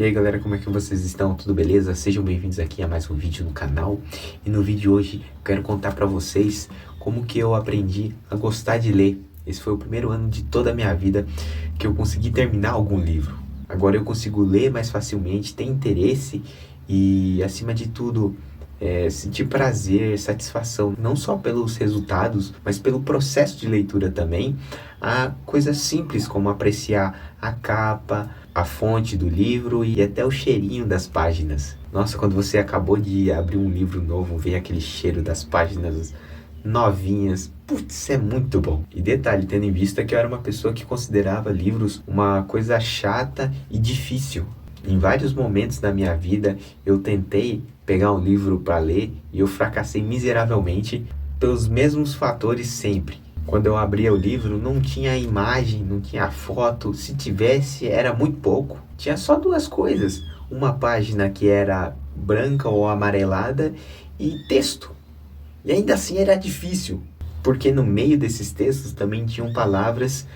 E aí galera, como é que vocês estão? Tudo beleza? Sejam bem-vindos aqui a mais um vídeo no canal. E no vídeo de hoje eu quero contar pra vocês como que eu aprendi a gostar de ler. Esse foi o primeiro ano de toda a minha vida que eu consegui terminar algum livro. Agora eu consigo ler mais facilmente, ter interesse e, acima de tudo, sentir prazer, satisfação, não só pelos resultados, mas pelo processo de leitura também. Há coisas simples como apreciar a capa, a fonte do livro e até o cheirinho das páginas. Nossa, quando você acabou de abrir um livro novo, vem aquele cheiro das páginas novinhas, putz, é muito bom. E detalhe, tendo em vista que eu era uma pessoa que considerava livros uma coisa chata e difícil. Em vários momentos da minha vida, eu tentei pegar um livro para ler e eu fracassei miseravelmente pelos mesmos fatores sempre. Quando eu abria o livro, não tinha imagem, não tinha foto. Se tivesse, era muito pouco. Tinha só duas coisas. Uma página que era branca ou amarelada e texto. E ainda assim era difícil, porque no meio desses textos também tinham palavras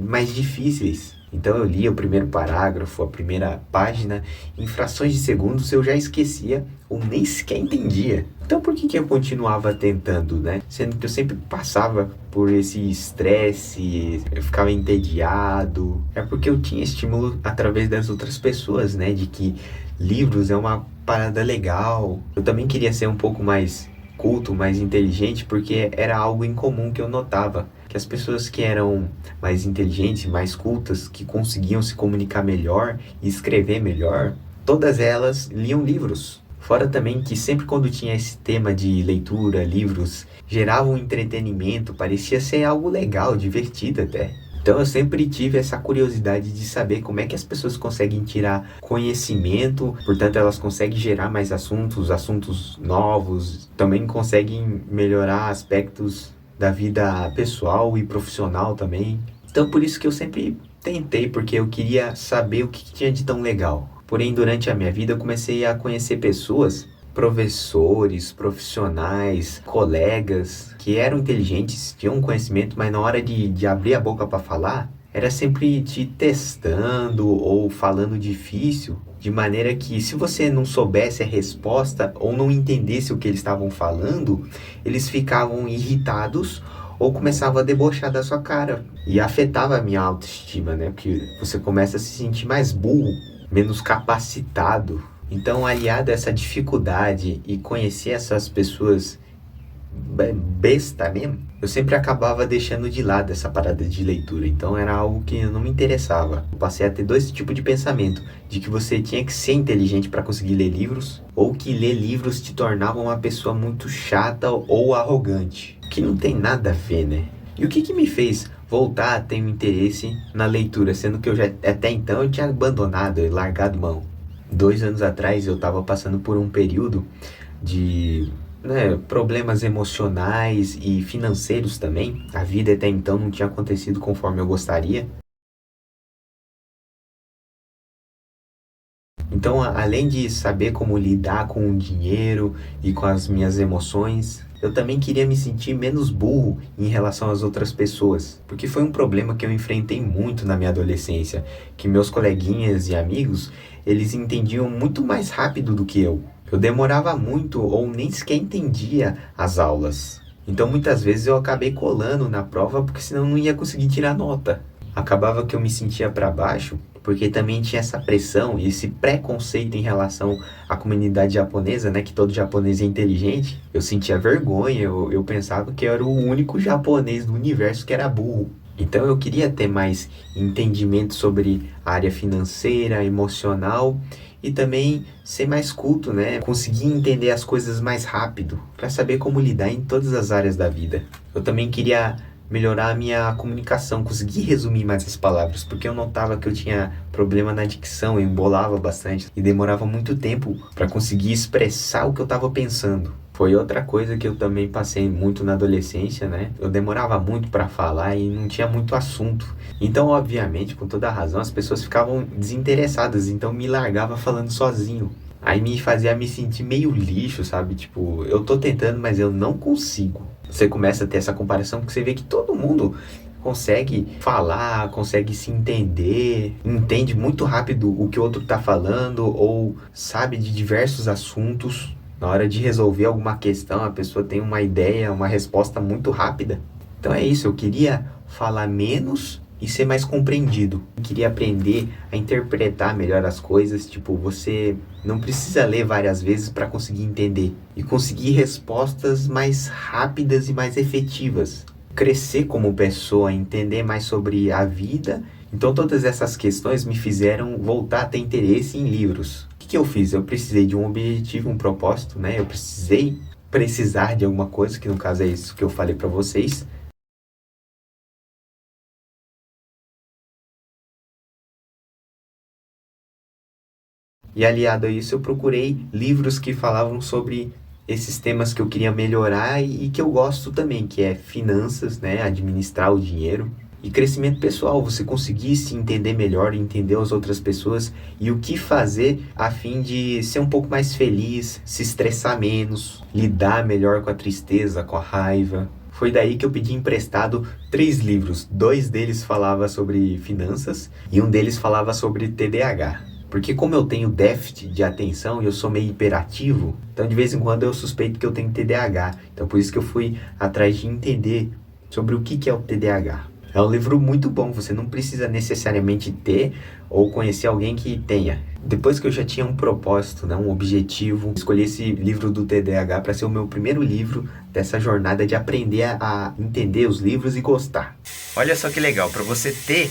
mais difíceis. Então eu lia o primeiro parágrafo, a primeira página, em frações de segundos eu já esquecia ou nem sequer entendia. Então por que eu continuava tentando, né? Sendo que eu sempre passava por esse estresse, eu ficava entediado. É porque eu tinha estímulo através das outras pessoas, né? De que livros é uma parada legal. Eu também queria ser um pouco mais culto, mais inteligente, porque era algo incomum que eu notava, que as pessoas que eram mais inteligentes, mais cultas, que conseguiam se comunicar melhor e escrever melhor, todas elas liam livros. Fora também que sempre quando tinha esse tema de leitura, livros, gerava um entretenimento, parecia ser algo legal, divertido até. Então eu sempre tive essa curiosidade de saber como é que as pessoas conseguem tirar conhecimento, portanto elas conseguem gerar mais assuntos novos, também conseguem melhorar aspectos da vida pessoal e profissional também. Então por isso que eu sempre tentei, porque eu queria saber o que tinha de tão legal. Porém, durante a minha vida eu comecei a conhecer pessoas, professores, profissionais, colegas que eram inteligentes, tinham conhecimento, mas na hora de abrir a boca para falar, era sempre te testando ou falando difícil, de maneira que se você não soubesse a resposta ou não entendesse o que eles estavam falando, eles ficavam irritados ou começavam a debochar da sua cara. E afetava a minha autoestima, né? Porque você começa a se sentir mais burro, menos capacitado. Então, aliado a essa dificuldade e conhecer essas pessoas besta mesmo, eu sempre acabava deixando de lado essa parada de leitura. Então era algo que não me interessava. Eu passei a ter dois tipos de pensamento: de que você tinha que ser inteligente para conseguir ler livros, ou que ler livros te tornava uma pessoa muito chata ou arrogante. Que não tem nada a ver, né? E o que me fez voltar a ter um interesse na leitura, sendo que eu já até então eu tinha abandonado e largado mão? 2 anos atrás eu estava passando por um período de problemas emocionais e financeiros também. A vida até então não tinha acontecido conforme eu gostaria. Então, além de saber como lidar com o dinheiro e com as minhas emoções, eu também queria me sentir menos burro em relação às outras pessoas, porque foi um problema que eu enfrentei muito na minha adolescência, que meus coleguinhas e amigos, eles entendiam muito mais rápido do que eu. Eu demorava muito ou nem sequer entendia as aulas. Então muitas vezes eu acabei colando na prova porque senão não ia conseguir tirar nota. Acabava que eu me sentia para baixo porque também tinha essa pressão e esse preconceito em relação à comunidade japonesa, né? Que todo japonês é inteligente. Eu sentia vergonha, eu pensava que eu era o único japonês do universo que era burro. Então eu queria ter mais entendimento sobre a área financeira, emocional e também ser mais culto, né? Conseguir entender as coisas mais rápido para saber como lidar em todas as áreas da vida. Eu também queria melhorar a minha comunicação, conseguir resumir mais as palavras, porque eu notava que eu tinha problema na dicção, eu embolava bastante e demorava muito tempo para conseguir expressar o que eu estava pensando. Foi outra coisa que eu também passei muito na adolescência, né? Eu demorava muito para falar e não tinha muito assunto. Então, obviamente, com toda a razão, as pessoas ficavam desinteressadas, então me largava falando sozinho. Aí me fazia me sentir meio lixo, sabe? Tipo, eu tô tentando, mas eu não consigo. Você começa a ter essa comparação porque você vê que todo mundo consegue falar, consegue se entender, entende muito rápido o que o outro está falando ou sabe de diversos assuntos. Na hora de resolver alguma questão, a pessoa tem uma ideia, uma resposta muito rápida. Então é isso, eu queria falar menos e ser mais compreendido. Eu queria aprender a interpretar melhor as coisas. Tipo, você não precisa ler várias vezes para conseguir entender e conseguir respostas mais rápidas e mais efetivas. Crescer como pessoa, entender mais sobre a vida. Então todas essas questões me fizeram voltar a ter interesse em livros. O que eu fiz? Eu precisei de um objetivo, um propósito, né? Eu precisar de alguma coisa, que no caso é isso que eu falei para vocês. E aliado a isso, eu procurei livros que falavam sobre esses temas que eu queria melhorar e que eu gosto também, que é finanças, né? Administrar o dinheiro. E crescimento pessoal, você conseguir se entender melhor, entender as outras pessoas e o que fazer a fim de ser um pouco mais feliz, se estressar menos, lidar melhor com a tristeza, com a raiva. Foi daí que eu pedi emprestado 3 livros. 2 deles falavam sobre finanças e um deles falava sobre TDAH. Porque como eu tenho déficit de atenção e eu sou meio hiperativo, então de vez em quando eu suspeito que eu tenho TDAH. Então por isso que eu fui atrás de entender sobre o que é o TDAH. É um livro muito bom, você não precisa necessariamente ter ou conhecer alguém que tenha. Depois que eu já tinha um propósito, né, um objetivo, escolhi esse livro do TDAH para ser o meu primeiro livro dessa jornada de aprender a entender os livros e gostar. Olha só que legal, para você ter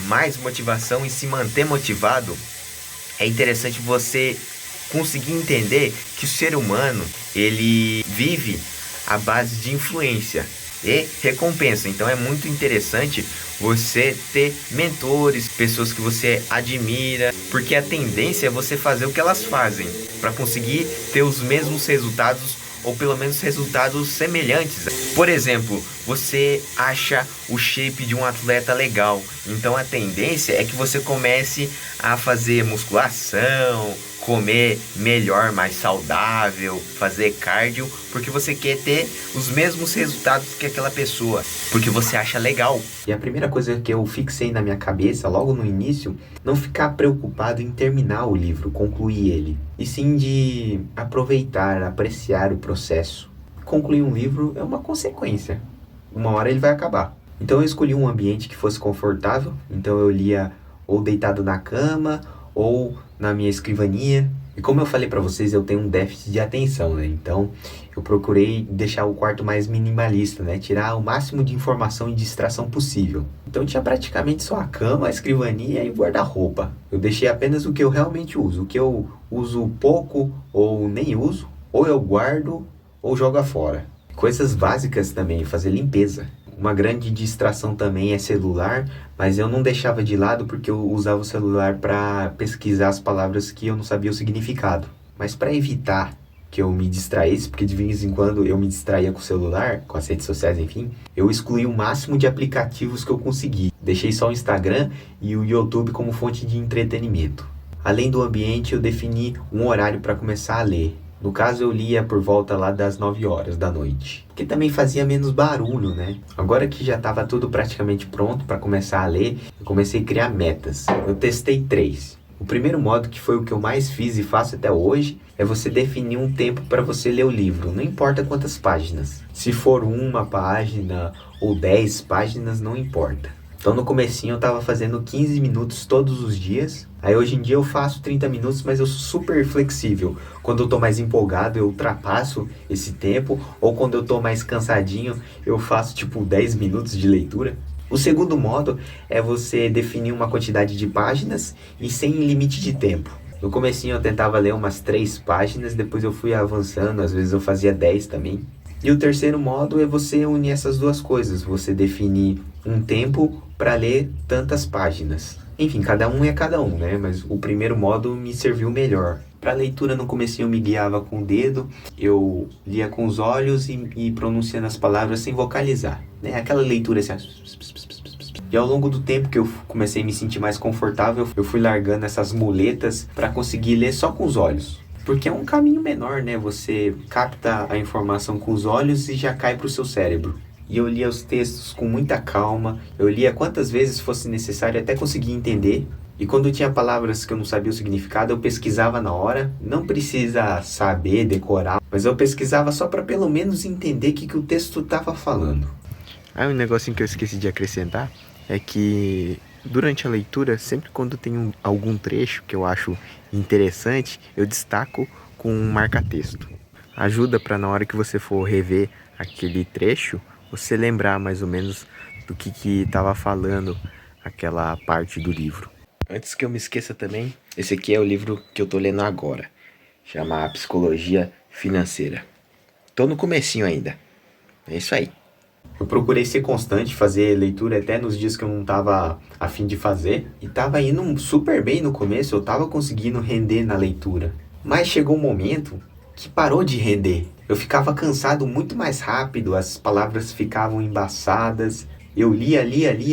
mais motivação e se manter motivado, é interessante você conseguir entender que o ser humano, ele vive à base de influência e recompensa. Então é muito interessante você ter mentores, pessoas que você admira, porque a tendência é você fazer o que elas fazem para conseguir ter os mesmos resultados ou pelo menos resultados semelhantes. Por exemplo, você acha o shape de um atleta legal, então a tendência é que você comece a fazer musculação, comer melhor, mais saudável, fazer cardio, porque você quer ter os mesmos resultados que aquela pessoa, porque você acha legal. E a primeira coisa que eu fixei na minha cabeça logo no início, não ficar preocupado em terminar o livro, concluir ele, e sim de aproveitar, apreciar o processo. Concluir um livro é uma consequência, uma hora ele vai acabar. Então eu escolhi um ambiente que fosse confortável, então eu lia ou deitado na cama, ou na minha escrivaninha. E como eu falei para vocês, eu tenho um déficit de atenção, né? Então eu procurei deixar o quarto mais minimalista, né? Tirar o máximo de informação e distração possível. Então tinha praticamente só a cama, a escrivaninha e o guarda-roupa. Eu deixei apenas o que eu realmente uso. O que eu uso pouco ou nem uso, ou eu guardo ou jogo fora. Coisas básicas também, fazer limpeza. Uma grande distração também é celular, mas eu não deixava de lado porque eu usava o celular para pesquisar as palavras que eu não sabia o significado. Mas para evitar que eu me distraísse, porque de vez em quando eu me distraía com o celular, com as redes sociais, enfim, eu excluí o máximo de aplicativos que eu consegui. Deixei só o Instagram e o YouTube como fonte de entretenimento. Além do ambiente, eu defini um horário para começar a ler. No caso, eu lia por volta lá das 9 horas da noite, que também fazia menos barulho, né? Agora que já estava tudo praticamente pronto para começar a ler, eu comecei a criar metas. Eu testei 3. O primeiro modo, que foi o que eu mais fiz e faço até hoje, é você definir um tempo para você ler o livro, não importa quantas páginas. Se for 1 página ou 10 páginas, não importa. Então no comecinho eu tava fazendo 15 minutos todos os dias. Aí hoje em dia eu faço 30 minutos, mas eu sou super flexível. Quando eu tô mais empolgado, eu ultrapasso esse tempo. Ou quando eu tô mais cansadinho, eu faço tipo 10 minutos de leitura. O segundo modo é você definir uma quantidade de páginas e sem limite de tempo. No comecinho eu tentava ler umas 3 páginas, depois eu fui avançando, às vezes eu fazia 10 também. E o terceiro modo é você unir essas duas coisas, você definir um tempo para ler tantas páginas. Enfim, cada um é cada um, né? Mas o primeiro modo me serviu melhor. Para leitura no comecinho eu me guiava com o dedo, eu lia com os olhos e pronunciando as palavras sem vocalizar, né? Aquela leitura assim. E ao longo do tempo que eu comecei a me sentir mais confortável, eu fui largando essas muletas para conseguir ler só com os olhos. Porque é um caminho menor, né? Você capta a informação com os olhos e já cai para o seu cérebro. e eu lia os textos com muita calma. Eu lia quantas vezes fosse necessário até conseguir entender. E quando tinha palavras que eu não sabia o significado, eu pesquisava na hora. Não precisa saber, decorar, mas eu pesquisava só para pelo menos entender o que o texto estava falando. Aí um negocinho que eu esqueci de acrescentar é que durante a leitura, sempre quando tem algum trecho que eu acho interessante, eu destaco com um marca-texto. Ajuda para na hora que você for rever aquele trecho, você lembrar mais ou menos do que estava falando aquela parte do livro. Antes que eu me esqueça também, esse aqui é o livro que eu tô lendo agora. Chama Psicologia Financeira. Tô no comecinho ainda. É isso aí. Eu procurei ser constante, fazer leitura até nos dias que eu não tava a fim de fazer. E tava indo super bem no começo, eu tava conseguindo render na leitura. Mas chegou um momento que parou de render. Eu ficava cansado muito mais rápido, as palavras ficavam embaçadas. Eu lia,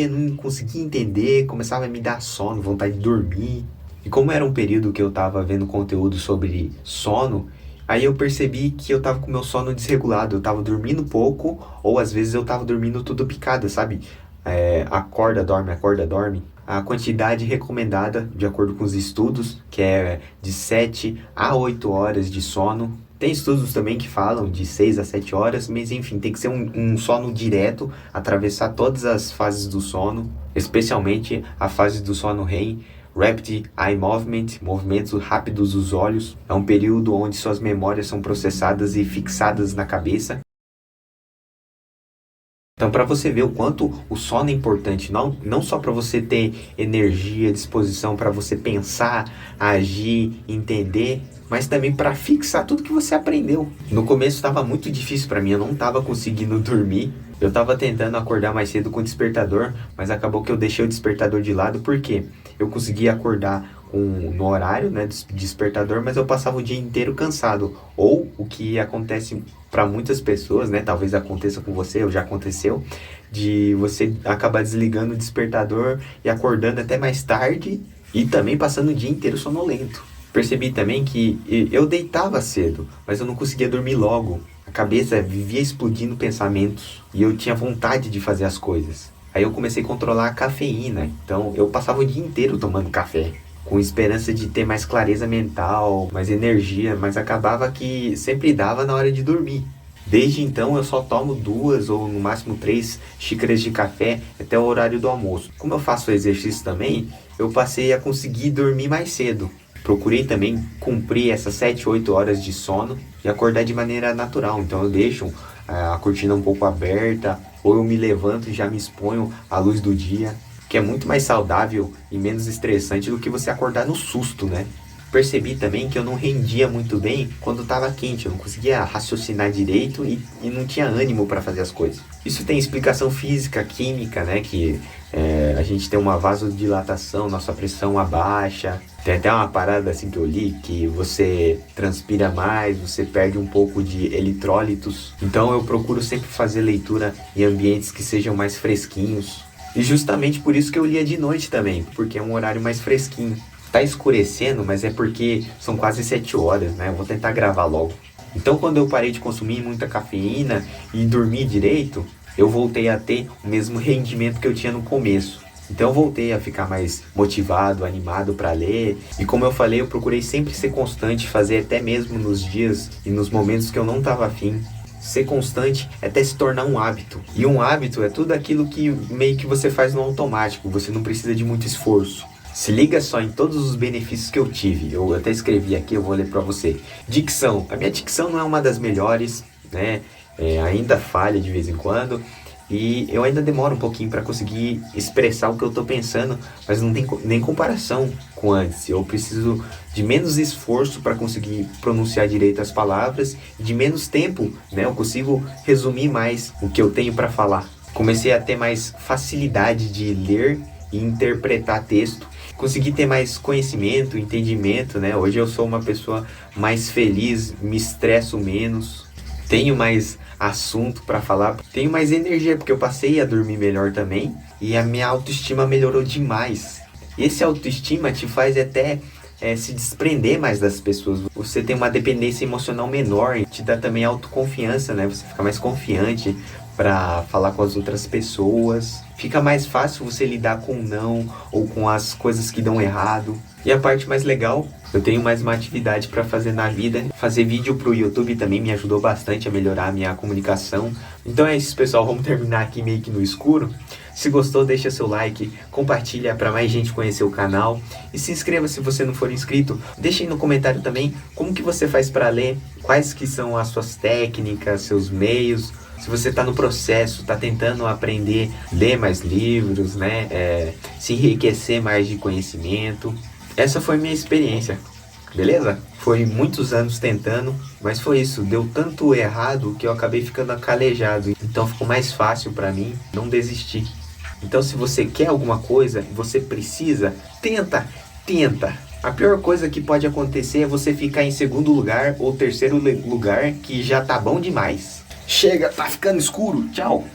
não conseguia entender, começava a me dar sono, vontade de dormir. E como era um período que eu tava vendo conteúdo sobre sono, aí eu percebi que eu tava com meu sono desregulado, eu tava dormindo pouco, ou às vezes eu tava dormindo tudo picado, sabe? Acorda, dorme, acorda, dorme. A quantidade recomendada, de acordo com os estudos, que é de 7 a 8 horas de sono. Tem estudos também que falam de 6 a 7 horas, mas enfim, tem que ser um sono direto, atravessar todas as fases do sono, especialmente a fase do sono REM, Rapid Eye Movement, movimentos rápidos dos olhos. É um período onde suas memórias são processadas e fixadas na cabeça. Então, para você ver o quanto o sono é importante, não só para você ter energia, disposição para você pensar, agir, entender, mas também para fixar tudo que você aprendeu. No começo estava muito difícil para mim, eu não estava conseguindo dormir. Eu estava tentando acordar mais cedo com o despertador, mas acabou que eu deixei o despertador de lado porque eu conseguia acordar no horário, né, do despertador, mas eu passava o dia inteiro cansado. Ou o que acontece para muitas pessoas, né, talvez aconteça com você, ou já aconteceu, de você acabar desligando o despertador e acordando até mais tarde e também passando o dia inteiro sonolento. Percebi também que eu deitava cedo, mas eu não conseguia dormir logo. A cabeça vivia explodindo pensamentos e eu tinha vontade de fazer as coisas. Aí eu comecei a controlar a cafeína, então eu passava o dia inteiro tomando café, com esperança de ter mais clareza mental, mais energia, mas acabava que sempre dava na hora de dormir. Desde então eu só tomo 2 ou no máximo 3 xícaras de café até o horário do almoço. Como eu faço exercício também, eu passei a conseguir dormir mais cedo. Procurei também cumprir essas 7, 8 horas de sono e acordar de maneira natural. Então eu deixo a cortina um pouco aberta, ou eu me levanto e já me exponho à luz do dia, que é muito mais saudável e menos estressante do que você acordar no susto, né? Percebi também que eu não rendia muito bem quando estava quente, eu não conseguia raciocinar direito e não tinha ânimo para fazer as coisas. Isso tem explicação física, química, né? Que a gente tem uma vasodilatação, nossa pressão abaixa. Tem até uma parada assim que eu li, que você transpira mais, você perde um pouco de eletrólitos. Então eu procuro sempre fazer leitura em ambientes que sejam mais fresquinhos. E justamente por isso que eu lia de noite também, porque é um horário mais fresquinho. Tá escurecendo, mas é porque são quase 7 horas, né? Eu vou tentar gravar logo. Então, quando eu parei de consumir muita cafeína e dormir direito, eu voltei a ter o mesmo rendimento que eu tinha no começo. Então, eu voltei a ficar mais motivado, animado para ler. E como eu falei, eu procurei sempre ser constante, fazer até mesmo nos dias e nos momentos que eu não estava afim. Ser constante é até se tornar um hábito. E um hábito é tudo aquilo que meio que você faz no automático, você não precisa de muito esforço. Se liga só em todos os benefícios que eu tive. Eu até escrevi aqui, eu vou ler para você. Dicção. A minha dicção não é uma das melhores, né? Ainda falha de vez em quando. E eu ainda demoro um pouquinho para conseguir expressar o que eu tô pensando, mas não tem nem comparação com antes. Eu preciso de menos esforço para conseguir pronunciar direito as palavras e de menos tempo, né? Eu consigo resumir mais o que eu tenho para falar. Comecei a ter mais facilidade de ler e interpretar texto. Consegui ter mais conhecimento, entendimento, né? Hoje eu sou uma pessoa mais feliz, me estresso menos, tenho mais assunto para falar, tenho mais energia, porque eu passei a dormir melhor também e a minha autoestima melhorou demais. E esse autoestima te faz até se desprender mais das pessoas. Você tem uma dependência emocional menor, te dá também autoconfiança, né? Você fica mais confiante para falar com as outras pessoas. Fica mais fácil você lidar com o não ou com as coisas que dão errado. E a parte mais legal, eu tenho mais uma atividade para fazer na vida. Fazer vídeo pro YouTube também me ajudou bastante a melhorar a minha comunicação. Então é isso, pessoal, vamos terminar aqui meio que no escuro. Se gostou, deixa seu like, compartilha para mais gente conhecer o canal e se inscreva se você não for inscrito. Deixe aí no comentário também como que você faz para ler, quais que são as suas técnicas, seus meios. Se você está no processo, está tentando aprender, ler mais livros, né? Se enriquecer mais de conhecimento. Essa foi minha experiência, beleza? Foi muitos anos tentando, mas foi isso. Deu tanto errado que eu acabei ficando calejado. Então ficou mais fácil para mim não desistir. Então se você quer alguma coisa, você precisa, tenta. A pior coisa que pode acontecer é você ficar em segundo lugar ou terceiro lugar, que já tá bom demais. Chega, tá ficando escuro, tchau!